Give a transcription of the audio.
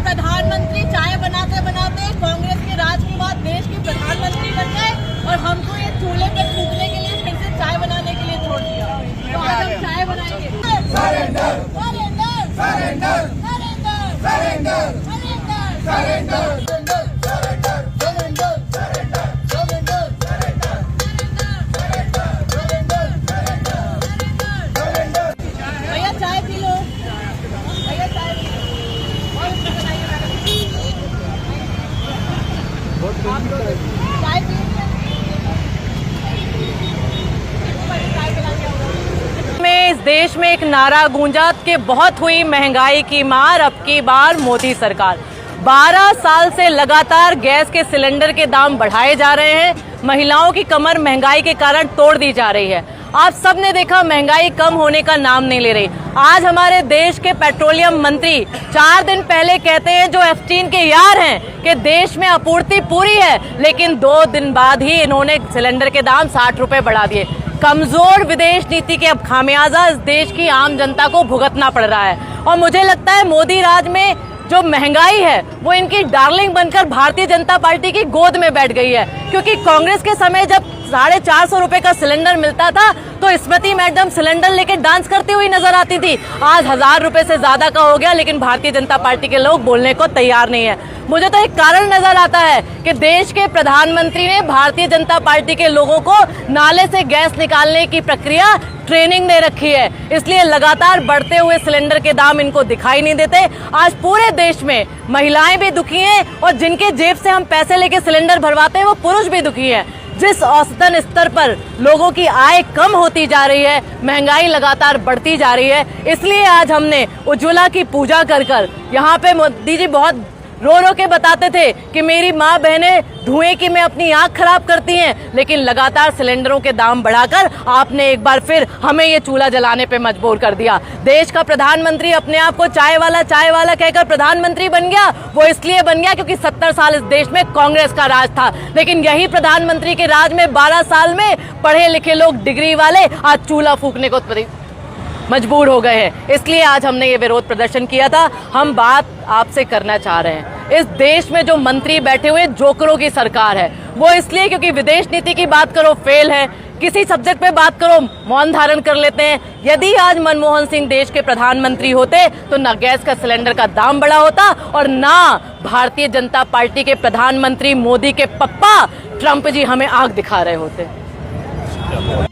प्रधानमंत्री चाय बनाते बनाते कांग्रेस के राज के बाद देश के प्रधानमंत्री बन गए और हमको ये चूल्हे पे फूकने के लिए फिर से चाय बनाने के लिए छोड़ दिया। तो आज हम चाय बनाएंगे। Surrender surrender surrender surrender surrender surrender भैया चाय पी लो, भैया चाय पी लो। और चाय पी में इस देश में एक नारा गूंजा कि बहुत हुई महंगाई की मार, अब की बार मोदी सरकार। 12 साल से लगातार गैस के सिलेंडर के दाम बढ़ाए जा रहे हैं। महिलाओं की कमर महंगाई के कारण तोड़ दी जा रही है। आप सब ने देखा महंगाई कम होने का नाम नहीं ले रही। आज हमारे देश के पेट्रोलियम मंत्री 4 दिन पहले कहते हैं, जो एफ-18 के यार हैं, कि देश में आपूर्ति पूरी है, लेकिन 2 दिन बाद ही इन्होंने सिलेंडर के दाम 60 रुपए बढ़ा दिए। कमजोर विदेश नीति के अब खामियाजा इस देश की आम जनता को भुगतना पड़ रहा है। और मुझे लगता है मोदी राज में जो महंगाई है वो इनकी डार्लिंग बनकर भारतीय जनता पार्टी की गोद में बैठ गई है। क्योंकि कांग्रेस के समय जब 450 रुपए का सिलेंडर मिलता था तो स्मृति मैडम सिलेंडर लेके डांस करती हुई नजर आती थी। आज 1000 रुपए से ज्यादा का हो गया, लेकिन भारतीय जनता पार्टी के लोग बोलने को तैयार नहीं है। मुझे तो एक कारण नजर आता है कि देश के प्रधानमंत्री ने भारतीय जनता पार्टी के लोगों को नाले से गैस निकालने की प्रक्रिया ट्रेनिंग दे रखी है, इसलिए लगातार बढ़ते हुए सिलेंडर के दाम इनको दिखाई नहीं देते। आज पूरे देश में महिलाएं भी दुखी हैं और जिनके जेब से हम पैसे लेके सिलेंडर भरवाते हैं वो पुरुष भी दुखी हैं। जिस औसतन स्तर पर लोगों की आय कम होती जा रही है, महंगाई लगातार बढ़ती जा रही है, इसलिए आज हमने उज्ज्वला की पूजा कर कर यहाँ पे मोदी जी बहुत रो रो के बताते थे कि मेरी माँ बहनें धुएं की में अपनी आंख खराब करती हैं, लेकिन लगातार सिलेंडरों के दाम बढ़ाकर आपने एक बार फिर हमें ये चूल्हा जलाने पे मजबूर कर दिया। देश का प्रधानमंत्री अपने आप को चाय वाला कहकर प्रधानमंत्री बन गया। वो इसलिए बन गया क्योंकि 70 साल इस देश में कांग्रेस का राज था, लेकिन यही प्रधानमंत्री के राज में 12 साल में पढ़े लिखे लोग, डिग्री वाले आज चूल्हा फूकने को मजबूर हो गए हैं। इसलिए आज हमने ये विरोध प्रदर्शन किया था। हम बात आपसे करना चाह रहे हैं, इस देश में जो मंत्री बैठे हुए जोकरों की सरकार है, वो इसलिए क्योंकि विदेश नीति की बात करो फेल है, किसी सब्जेक्ट पे बात करो मौन धारण कर लेते हैं। यदि आज मनमोहन सिंह देश के प्रधानमंत्री होते तो ना गैस का सिलेंडर का दाम बढ़ा होता और ना भारतीय जनता पार्टी के प्रधानमंत्री मोदी के पप्पा ट्रंप जी हमें आग दिखा रहे होते।